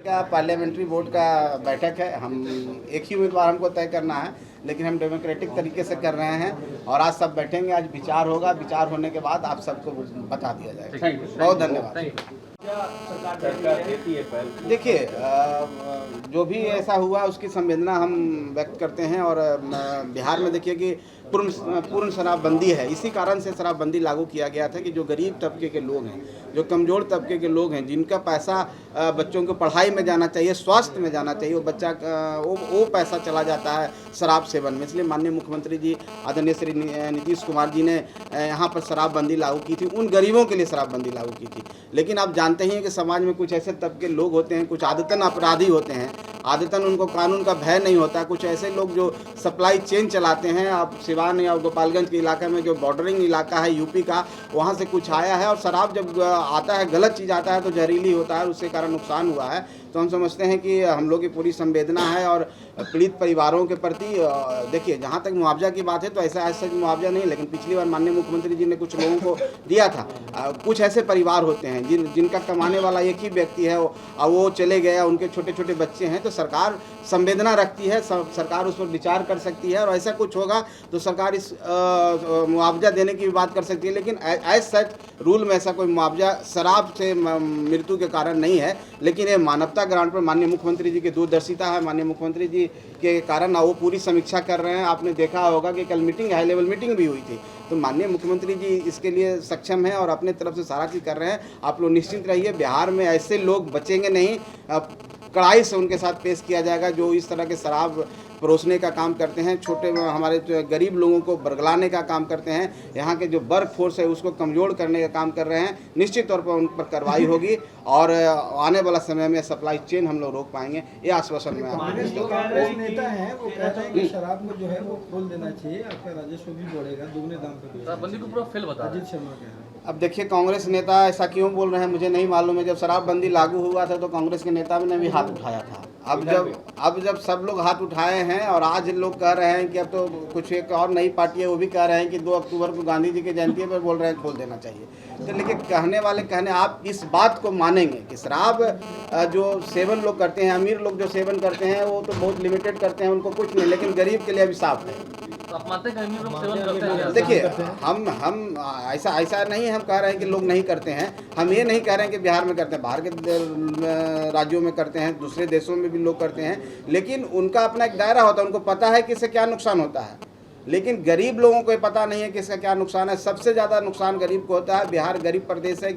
का parliamentary board का बैठक है। हम एक ही उम्मीदवार हमको तय करना है, लेकिन हम डेमोक्रेटिक तरीके से कर रहे हैं और आज सब बैठेंगे, आज विचार होगा। विचार होने के बाद आप सबको बता दिया जाएगा। बहुत धन्यवाद। सरकार देती है पहल। देखिए, जो भी ऐसा हुआ उसकी संवेदना हम व्यक्त करते हैं और बिहार में देखिए कि पूर्ण शराबबंदी है। इसी कारण से शराबबंदी लागू किया गया था कि जो गरीब तबके के लोग हैं, जो कमज़ोर तबके के लोग हैं, जिनका पैसा बच्चों को पढ़ाई में जाना चाहिए, स्वास्थ्य में जाना चाहिए, वो पैसा चला जाता है शराब सेवन में। इसलिए माननीय मुख्यमंत्री जी आदरणीय श्री नीतीश कुमार जी ने यहाँ पर शराबबंदी लागू की थी, उन गरीबों के लिए शराबबंदी लागू की थी। लेकिन आप जानते ही हैं कि समाज में कुछ ऐसे तबके लोग होते हैं, कुछ आदतन अपराधी होते हैं, आदतन उनको कानून का भय नहीं होता। कुछ ऐसे लोग जो सप्लाई चेन चलाते हैं। आप सिवान या गोपालगंज के इलाके में जो बॉर्डरिंग इलाका है यूपी का, वहाँ से कुछ आया है और शराब जब आता है, गलत चीज़ आता है तो जहरीली होता है, उससे कारण नुकसान हुआ है। तो हम समझते हैं कि हम लोग की पूरी संवेदना है और पीड़ित परिवारों के प्रति देखिए, जहाँ तक मुआवजा की बात है तो ऐसा सच मुआवजा नहीं, लेकिन पिछली बार माननीय मुख्यमंत्री जी ने कुछ लोगों को दिया था। कुछ ऐसे परिवार होते हैं जिनका कमाने वाला एक ही व्यक्ति है और वो चले गए, उनके छोटे छोटे बच्चे हैं। तो सरकार संवेदना रखती है, सरकार उस पर विचार कर सकती है और ऐसा कुछ होगा तो सरकार इस मुआवजा देने की भी बात कर सकती है। लेकिन एज सच रूल में ऐसा कोई मुआवजा शराब से मृत्यु के कारण नहीं है। लेकिन ये मानवता ग्राउंड पर माननीय मुख्यमंत्री जी की दूरदर्शिता है। माननीय मुख्यमंत्री जी के कारण वो पूरी समीक्षा कर रहे हैं। आपने देखा होगा कि कल मीटिंग, हाई लेवल मीटिंग भी हुई थी। तो माननीय मुख्यमंत्री जी इसके लिए सक्षम है और अपने तरफ से सारा चीज़ कर रहे हैं। आप लोग निश्चिंत रहिए, बिहार में ऐसे लोग बचेंगे नहीं। कड़ाई से उनके साथ पेश किया जाएगा जो इस तरह के शराब परोसने का काम करते हैं, छोटे हमारे जो गरीब लोगों को बरगलाने का काम करते हैं, यहाँ के जो वर्क फोर्स है उसको कमज़ोर करने का काम कर रहे हैं। निश्चित तौर पर उन पर कार्रवाई होगी और आने वाला समय में सप्लाई चेन हम लोग रोक पाएंगे, ये आश्वासन में कांग्रेस नेता हैं, वो कहते हैं कि शराब को जो है वो खोल देना चाहिए, आपका राजस्व भी बढ़ेगा, दुगने दाम पे शराबबंदी को पूरा फेल बता अजीत शर्मा कह रहे हैं। अब देखिए, कांग्रेस नेता ऐसा क्यों बोल रहे हैं मुझे नहीं मालूम है। जब शराबबंदी लागू हुआ था तो कांग्रेस के नेता ने भी हाथ उठाया था। अब जब सब लोग हाथ उठाए हैं और आज लोग कह रहे हैं कि अब तो कुछ एक और नई पार्टी है वो भी कह रहे हैं कि 2 अक्टूबर को गांधी जी की जयंती पर बोल रहे हैं खोल देना चाहिए। तो लेकिन कहने वाले कहने, आप इस बात को मानेंगे कि शराब जो सेवन लोग करते हैं, अमीर लोग जो सेवन करते हैं वो तो बहुत लिमिटेड करते हैं, उनको कुछ नहीं, लेकिन गरीब के लिए अभिशाप है। आप मानते हैं कि अमीर लोग सेवन करते हैं? देखिए, हम ऐसा नहीं हम कह रहे हैं कि लोग नहीं करते हैं। हम ये नहीं कह रहे हैं कि बिहार में करते हैं, बाहर के राज्यों में करते हैं, दूसरे देशों में भी लोग करते हैं, लेकिन उनका अपना एक दायरा होता है, उनको पता है कि इससे क्या नुकसान होता है। लेकिन गरीब लोगों को पता नहीं है कि इसका क्या नुकसान है। सबसे ज़्यादा नुकसान गरीब को होता है। बिहार गरीब प्रदेश है,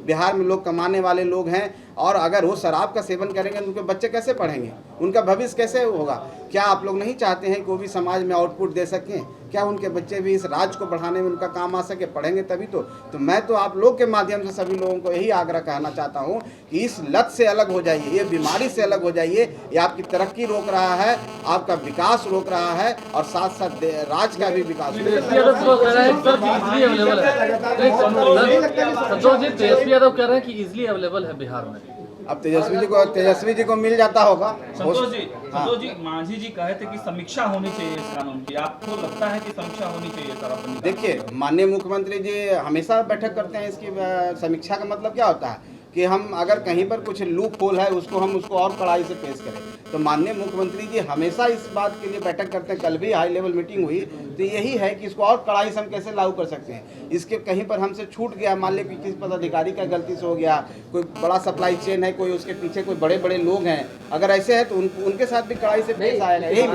बिहार में लोग कमाने वाले लोग हैं और अगर वो शराब का सेवन करेंगे तो उनके बच्चे कैसे पढ़ेंगे, उनका भविष्य कैसे होगा। क्या आप लोग नहीं चाहते हैं कि वो भी समाज में आउटपुट दे सकें? क्या उनके बच्चे भी इस राज्य को बढ़ाने में उनका काम आ सके? पढ़ेंगे तभी तो मैं तो आप लोग के माध्यम से सभी लोगों को यही आग्रह कहना चाहता हूँ कि इस लत से अलग हो जाइए, ये बीमारी से अलग हो जाइए। ये आपकी तरक्की रोक रहा है, आपका विकास रोक रहा है और साथ साथ राज्य का भी विकास रोक रहा है। तेजस्वी यादव कह रहे हैं कि इजीली अवेलेबल है बिहार में। अब तेजस्वी जी को मिल जाता होगा। संतोष जी, मांझी जी कहे थे कि समीक्षा होनी चाहिए इस कानून की, आपको लगता है कि समीक्षा होनी चाहिए शराबबंदी? देखिए, माननीय मुख्यमंत्री जी हमेशा बैठक करते हैं। इसकी समीक्षा का मतलब क्या होता है कि हम अगर कहीं पर कुछ लूप होल है उसको और कड़ाई से पेश करें। तो माननीय मुख्यमंत्री जी हमेशा इस बात के लिए बैठक करते हैं। कल भी हाई लेवल मीटिंग हुई तो यही है कि इसको और कड़ाई से हम कैसे लागू कर सकते हैं। इसके कहीं पर हमसे छूट गया, मान लीजिए किसी पदाधिकारी का गलती से हो गया, कोई बड़ा सप्लाई चेन है, कोई उसके पीछे कोई बड़े बड़े लोग हैं, अगर ऐसे है तो उनके साथ भी कड़ाई से पेश आएगा। यही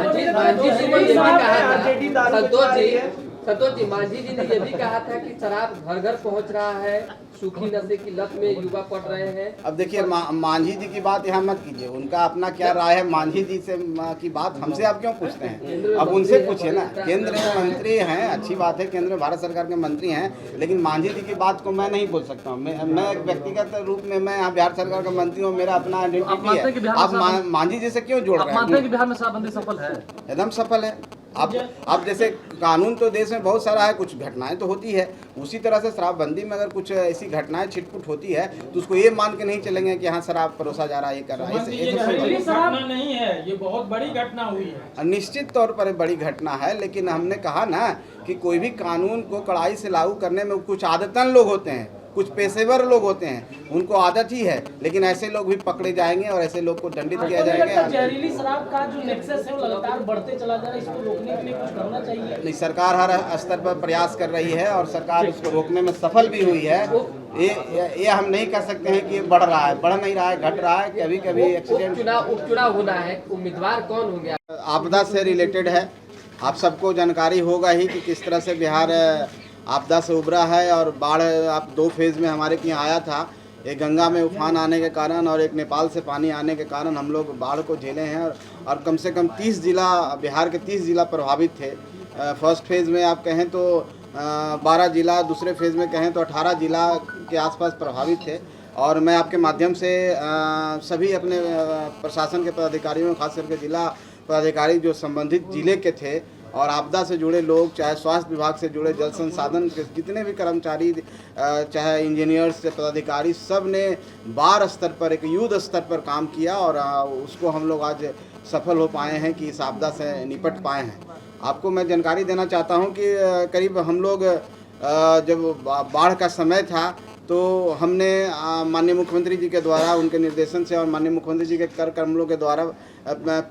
संतोष जी, मांझी जी ने यह भी कहा था कि शराब घर घर पहुंच रहा है, सूखी नशे की लत में युवा पड़ रहे हैं। अब देखिए, मांझी जी की बात यहाँ मत कीजिए, उनका अपना क्या राय है। मांझी जी से की बात हमसे आप क्यों पूछते हैं? अब उनसे पूछिए ना। केंद्र में मंत्री हैं, अच्छी बात है, केंद्र में भारत सरकार के मंत्री हैं, लेकिन मांझी जी की बात को मैं नहीं बोल सकता हूँ। मैं एक व्यक्तिगत रूप में मैं यहाँ बिहार सरकार का मंत्री हूँ, मेरा अपना आइडेंटिटी है। आप मांझी जी से क्यों जोड़ रहे हैं? बिहार में शराबबंदी सफल है, एकदम सफल है। अब जैसे कानून तो देश में बहुत सारा है, कुछ घटनाएं तो होती है, उसी तरह से शराबबंदी में अगर कुछ ऐसी घटनाएं छिटपुट होती है तो उसको ये मान के नहीं चलेंगे कि हाँ शराब परोसा जा रहा है, ये कर रहा है। ये घटना नहीं है, ये बहुत बड़ी घटना हुई है। निश्चित तौर पर बड़ी घटना है, लेकिन हमने कहा ना कि कोई भी कानून को कड़ाई से लागू करने में कुछ आदतन लोग होते हैं, कुछ पेशेवर लोग होते हैं, उनको आदत ही है, लेकिन ऐसे लोग भी पकड़े जाएंगे और ऐसे लोग को दंडित किया जाएगा। जहरीली शराब का जो नेक्सस है वो लगातार बढ़ते चला जा रहा है, इसको रोकने के लिए कुछ करना चाहिए। नहीं, सरकार हर स्तर पर प्रयास कर रही है और सरकार उसको रोकने में सफल भी हुई है। ये हम नहीं कह सकते हैं कि ये बढ़ रहा है, बढ़ नहीं रहा है, घट रहा है। कभी कभी एक्सीडेंट, उपचुनाव होना है, उम्मीदवार कौन होंगे? आपदा से रिलेटेड है, आप सबको जानकारी होगा ही कि किस तरह से बिहार आपदा से उभरा है। और बाढ़ आप 2 फेज़ में हमारे यहाँ आया था, एक गंगा में उफान आने के कारण और एक नेपाल से पानी आने के कारण हम लोग बाढ़ को झेले हैं। और कम से कम 30 जिला, बिहार के 30 जिला प्रभावित थे। फर्स्ट फेज़ में आप कहें तो 12 जिला, दूसरे फेज़ में कहें तो 18 जिला के आसपास प्रभावित थे। और मैं आपके माध्यम से सभी अपने प्रशासन के पदाधिकारियों, खास करके जिला पदाधिकारी जो संबंधित जिले के थे और आपदा से जुड़े लोग, चाहे स्वास्थ्य विभाग से जुड़े, जल संसाधन के जितने भी कर्मचारी, चाहे इंजीनियर्स, पदाधिकारी, सब ने वार्ड स्तर पर, एक युद्ध स्तर पर काम किया और उसको हम लोग आज सफल हो पाए हैं कि इस आपदा से निपट पाए हैं। आपको मैं जानकारी देना चाहता हूं कि करीब हम लोग जब बाढ़ का समय था तो हमने माननीय मुख्यमंत्री जी के द्वारा, उनके निर्देशन से और माननीय मुख्यमंत्री जी के कर कमलों के द्वारा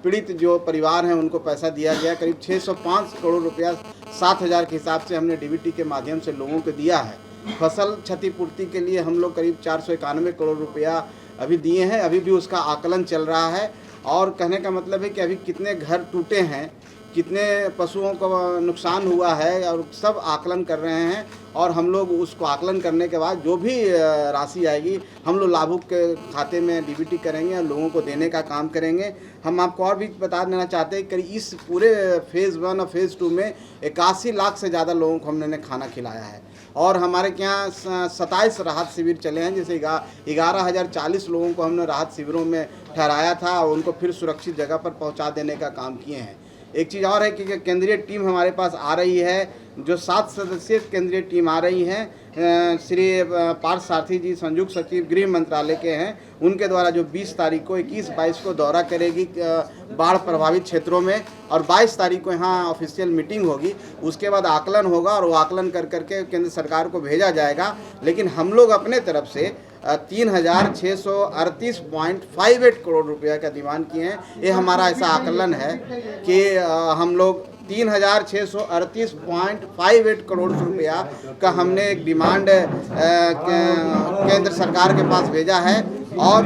पीड़ित जो परिवार हैं उनको पैसा दिया गया। करीब 605 करोड़ रुपया 7,000 के हिसाब से हमने डीबीटी के माध्यम से लोगों को दिया है। फसल क्षतिपूर्ति के लिए हम लोग करीब 491 करोड़ रुपया अभी दिए हैं, अभी भी उसका आकलन चल रहा है। और कहने का मतलब है कि अभी कितने घर टूटे हैं, कितने पशुओं को नुकसान हुआ है, और सब आकलन कर रहे हैं। और हम लोग उसको आकलन करने के बाद जो भी राशि आएगी हम लोग लाभुक के खाते में डीबीटी करेंगे और लोगों को देने का काम करेंगे। हम आपको और भी बता देना चाहते हैं कि इस पूरे फेज़ 1 और फेज़ 2 में 81 लाख से ज़्यादा लोगों को हमने खाना खिलाया है। और हमारे यहाँ 27 राहत शिविर चले हैं, जैसे 11,040 लोगों को हमने राहत शिविरों में ठहराया था और उनको फिर सुरक्षित जगह पर पहुँचा देने का काम किए हैं। एक चीज़ और है कि केंद्रीय टीम हमारे पास आ रही है, जो 7 सदस्यीय केंद्रीय टीम आ रही हैं। श्री पार्थ सारथी जी संयुक्त सचिव गृह मंत्रालय के हैं, उनके द्वारा जो 20 तारीख को, 21-22 को दौरा करेगी बाढ़ प्रभावित क्षेत्रों में, और 22 तारीख को यहाँ ऑफिशियल मीटिंग होगी। उसके बाद आकलन होगा और वो आकलन कर करके केंद्र सरकार को भेजा जाएगा। लेकिन हम लोग अपने तरफ से 3,638.58 करोड़ रुपया का डिमांड किए हैं। ये हमारा ऐसा आकलन है कि हम लोग 3,638.58 करोड़ रुपया का हमने एक डिमांड केंद्र सरकार के पास भेजा है। और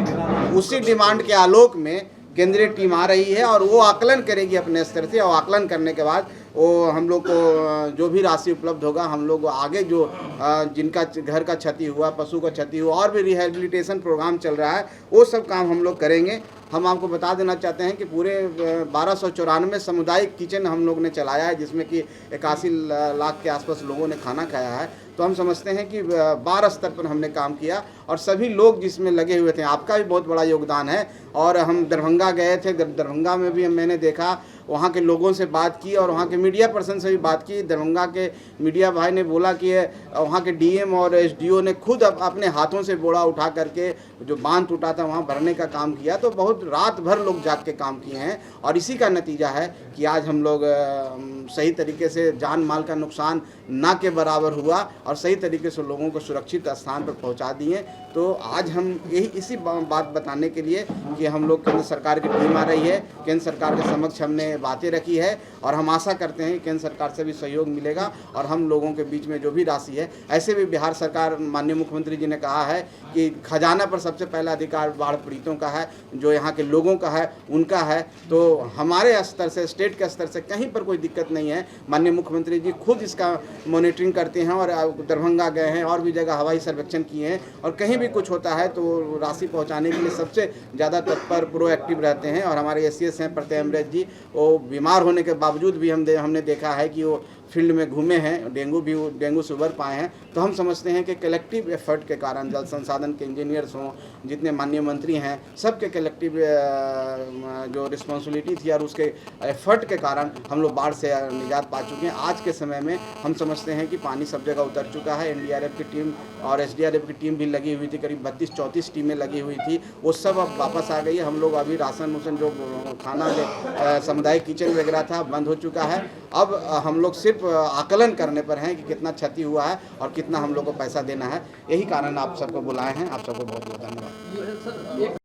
उसी डिमांड के आलोक में केंद्रीय टीम आ रही है और वो आकलन करेगी अपने स्तर से, और आकलन करने के बाद वो हम लोग को जो भी राशि उपलब्ध होगा, हम लोग आगे जो जिनका घर का क्षति हुआ, पशु का क्षति हुआ, और भी रिहेबिलिटेशन प्रोग्राम चल रहा है, वो सब काम हम लोग करेंगे। हम आपको बता देना चाहते हैं कि पूरे 1294 सामुदायिक किचन हम लोग ने चलाया है, जिसमें कि 81 लाख के आसपास लोगों ने खाना खाया है। तो हम समझते हैं कि 12 स्तर पर हमने काम किया और सभी लोग जिसमें लगे हुए थे, आपका भी बहुत बड़ा योगदान है। और हम दरभंगा गए थे, दरभंगा में भी मैंने देखा, वहाँ के लोगों से बात की और वहाँ के मीडिया पर्सन से भी बात की। दरभंगा के मीडिया भाई ने बोला कि वहाँ के डीएम और एसडीओ ने खुद अपने हाथों से बोरा उठा करके जो बांध टूटा था वहाँ भरने का काम किया। तो बहुत रात भर लोग जाग के काम किए हैं और इसी का नतीजा है कि आज हम लोग सही तरीके से जान माल का नुकसान ना के बराबर हुआ और सही तरीके से लोगों को सुरक्षित स्थान पर पहुँचा दिए। तो आज हम यही इसी बात बताने के लिए कि हम लोग केंद्र सरकार की टीम आ रही है, केंद्र सरकार के समक्ष हमने बातें रखी है और हम आशा करते हैं केंद्र सरकार से भी सहयोग मिलेगा और हम लोगों के बीच में जो भी राशि है, ऐसे भी बिहार सरकार, माननीय मुख्यमंत्री जी ने कहा है कि खजाना पर सबसे पहला अधिकार बाढ़ पीड़ितों का है, जो यहाँ के लोगों का है, उनका है। तो हमारे स्तर से, स्टेट के स्तर से कहीं पर कोई दिक्कत नहीं है। माननीय मुख्यमंत्री जी खुद इसका मॉनिटरिंग करते हैं और दरभंगा गए हैं और भी जगह हवाई सर्वेक्षण किए हैं और कहीं भी कुछ होता है तो राशि पहुँचाने के लिए सबसे ज़्यादा तत्पर, प्रोएक्टिव रहते हैं। और हमारे एसीएस हैं प्रत्यय अमृत जी, वो बीमार होने के बावजूद भी हमने देखा है कि वो फील्ड में घूमे हैं, डेंगू से उबर पाए हैं। तो हम समझते हैं कि कलेक्टिव एफर्ट के कारण, जल संसाधन के इंजीनियर्स हों, जितने माननीय मंत्री हैं, सबके कलेक्टिव जो रिस्पॉन्सिबिलिटी थी और उसके एफर्ट के कारण हम लोग बाढ़ से निजात पा चुके हैं। आज के समय में हम समझते हैं कि पानी सब जगह उतर चुका है। एनडीआरएफ की टीम और एसडीआरएफ की टीम भी लगी हुई थी, करीब 32-34 टीमें लगी हुई थी, वो सब अब वापस आ गई है। हम लोग अभी राशन जो खाना सामुदायिक किचन वगैरह था बंद हो चुका है। अब हम लोग सिर्फ सिर्फ आकलन करने पर हैं कि कितना क्षति हुआ है और कितना हम लोग को पैसा देना है। यही कारण आप सबको बुलाए हैं। आप सबको बहुत बहुत धन्यवाद। सर एक